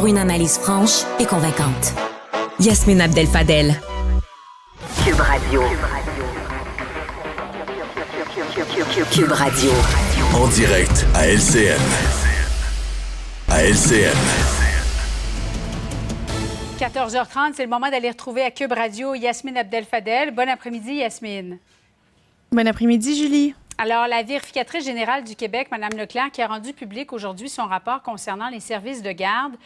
pour une analyse franche et convaincante. Yasmine Abdel-Fadel. Cube Radio. Cube Radio. En direct à LCN. À LCN. 14h30, c'est le moment d'aller retrouver à Cube Radio Yasmine Abdel-Fadel. Bon après-midi, Yasmine. Bon après-midi, Julie. Alors, la vérificatrice générale du Québec, Mme Leclerc, qui a rendu public aujourd'hui son rapport concernant les services de garde,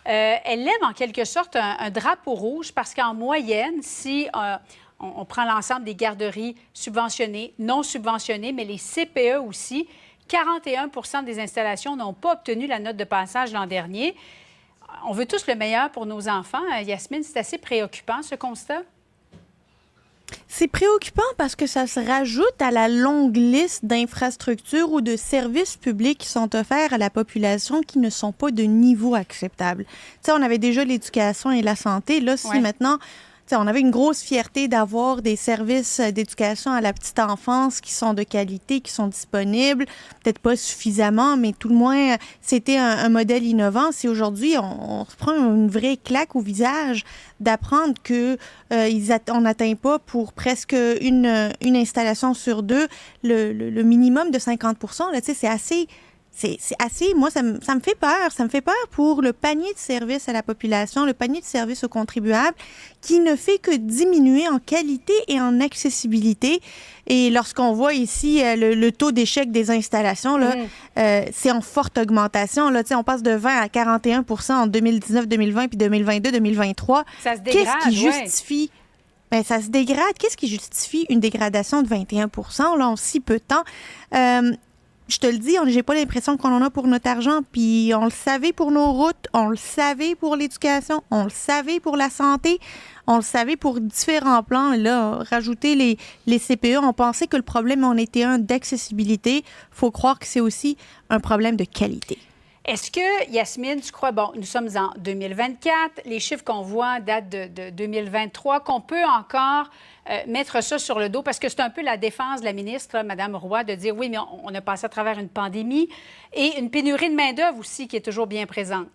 elle lève en quelque sorte un drapeau rouge parce qu'en moyenne, si on prend l'ensemble des garderies subventionnées, non subventionnées, mais les CPE aussi, 41 des installations n'ont pas obtenu la note de passage l'an dernier. On veut tous le meilleur pour nos enfants. Yasmine, c'est assez préoccupant, ce constat? C'est préoccupant parce que ça se rajoute à la longue liste d'infrastructures ou de services publics qui sont offerts à la population qui ne sont pas de niveau acceptable. Tu sais, on avait déjà l'éducation et la santé. Là, si maintenant... T'sais, on avait une grosse fierté d'avoir des services d'éducation à la petite enfance qui sont de qualité, qui sont disponibles, peut-être pas suffisamment, mais tout le moins, c'était un modèle innovant. Si aujourd'hui, on se prend une vraie claque au visage d'apprendre que on n'atteint pas pour presque une installation sur deux le minimum de 50 %, là, c'est assez... C'est assez, moi, ça me fait peur. Ça me fait peur pour le panier de services à la population, le panier de services aux contribuables, qui ne fait que diminuer en qualité et en accessibilité. Et lorsqu'on voit ici le taux d'échec des installations, là, c'est en forte augmentation. Là, on passe de 20 à 41 % en 2019, 2020, puis 2022, 2023. Ça se dégrade, qu'est-ce qui justifie... Bien, ça se dégrade. Qu'est-ce qui justifie une dégradation de 21 % là, en si peu de temps? Je te le dis, j'ai pas l'impression qu'on en a pour notre argent. Puis on le savait pour nos routes, on le savait pour l'éducation, on le savait pour la santé, on le savait pour différents plans. Là, rajouter les CPE, on pensait que le problème en était un d'accessibilité. Faut croire que c'est aussi un problème de qualité. Est-ce que, Yasmine, tu crois, bon, nous sommes en 2024, les chiffres qu'on voit datent de 2023, qu'on peut encore mettre ça sur le dos, parce que c'est un peu la défense de la ministre, Mme Roy, de dire, oui, mais on a passé à travers une pandémie et une pénurie de main-d'œuvre aussi qui est toujours bien présente.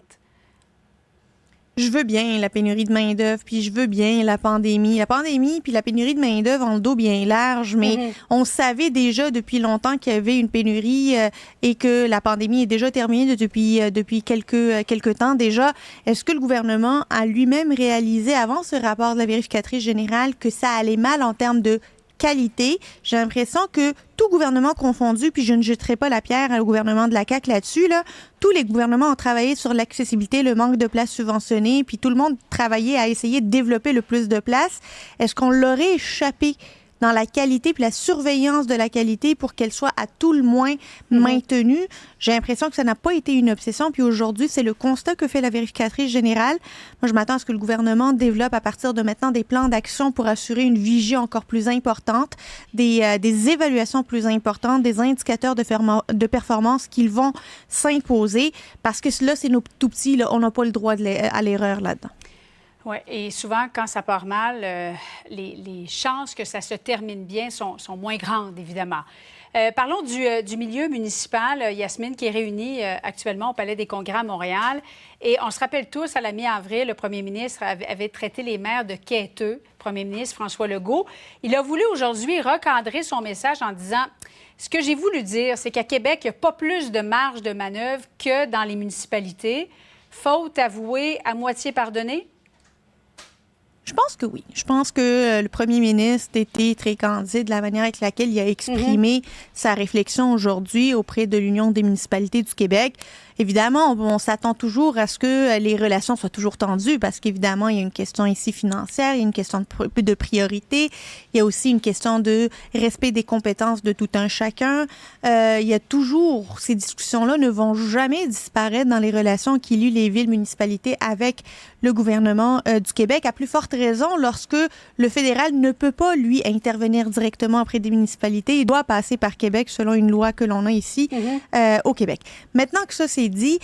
Je veux bien la pénurie de main-d'œuvre, puis je veux bien la pandémie. La pandémie puis la pénurie de main-d'œuvre ont le dos bien large, mais on savait déjà depuis longtemps qu'il y avait une pénurie et que la pandémie est déjà terminée depuis quelques temps déjà. Est-ce que le gouvernement a lui-même réalisé avant ce rapport de la vérificatrice générale que ça allait mal en termes de qualité? J'ai l'impression que tout gouvernement confondu, puis je ne jetterai pas la pierre au gouvernement de la CAQ là-dessus, là, tous les gouvernements ont travaillé sur l'accessibilité, le manque de places subventionnées, puis tout le monde travaillait à essayer de développer le plus de places. Est-ce qu'on l'aurait échappé dans la qualité puis la surveillance de la qualité pour qu'elle soit à tout le moins maintenue? J'ai l'impression que ça n'a pas été une obsession. Puis aujourd'hui, c'est le constat que fait la vérificatrice générale. Moi, je m'attends à ce que le gouvernement développe à partir de maintenant des plans d'action pour assurer une vigie encore plus importante, des évaluations plus importantes, des indicateurs de performance qui vont s'imposer. Parce que là, c'est nos tout petits, là, on n'a pas le droit à l'erreur là-dedans. Oui, et souvent, quand ça part mal, les chances que ça se termine bien sont moins grandes, évidemment. Parlons du milieu municipal, Yasmine, qui est réuni actuellement au Palais des Congrès à Montréal. Et on se rappelle tous, à la mi-avril, le premier ministre avait traité les maires de quêteux, le premier ministre François Legault. Il a voulu aujourd'hui recadrer son message en disant... Ce que j'ai voulu dire, c'est qu'à Québec, il n'y a pas plus de marge de manœuvre que dans les municipalités. Faute avouée, à moitié pardonnée? Je pense que oui. Je pense que le premier ministre était très candide de la manière avec laquelle il a exprimé sa réflexion aujourd'hui auprès de l'Union des municipalités du Québec. Évidemment, on s'attend toujours à ce que les relations soient toujours tendues parce qu'évidemment, il y a une question ici financière, il y a une question de priorité, il y a aussi une question de respect des compétences de tout un chacun. Il y a toujours, ces discussions-là ne vont jamais disparaître dans les relations qui lient les villes, municipalités avec le gouvernement du Québec, à plus forte raison lorsque le fédéral ne peut pas, lui, intervenir directement auprès des municipalités. Il doit passer par Québec selon une loi que l'on a ici au Québec. Maintenant que ça, c'est dit,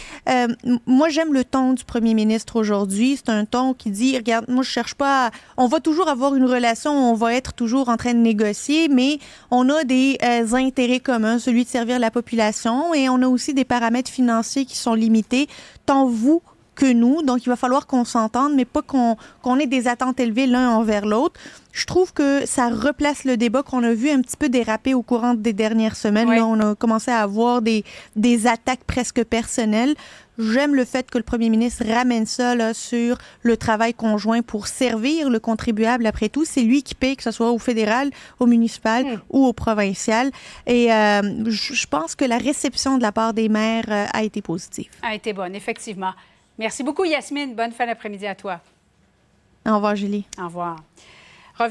moi, j'aime le ton du premier ministre aujourd'hui. C'est un ton qui dit, regarde, moi, je cherche pas on va toujours avoir une relation, on va être toujours en train de négocier, mais on a des intérêts communs, celui de servir la population, et on a aussi des paramètres financiers qui sont limités. Tant vous que nous. Donc, il va falloir qu'on s'entende, mais pas qu'on ait des attentes élevées l'un envers l'autre. Je trouve que ça replace le débat qu'on a vu un petit peu déraper au courant des dernières semaines. Oui. Là, on a commencé à avoir des attaques presque personnelles. J'aime le fait que le premier ministre ramène ça là, sur le travail conjoint pour servir le contribuable. Après tout, c'est lui qui paye, que ce soit au fédéral, au municipal ou au provincial. Et je pense que la réception de la part des maires a été positive. A été bonne, effectivement. Merci beaucoup, Yasmine. Bonne fin d'après-midi à toi. Au revoir, Julie. Au revoir.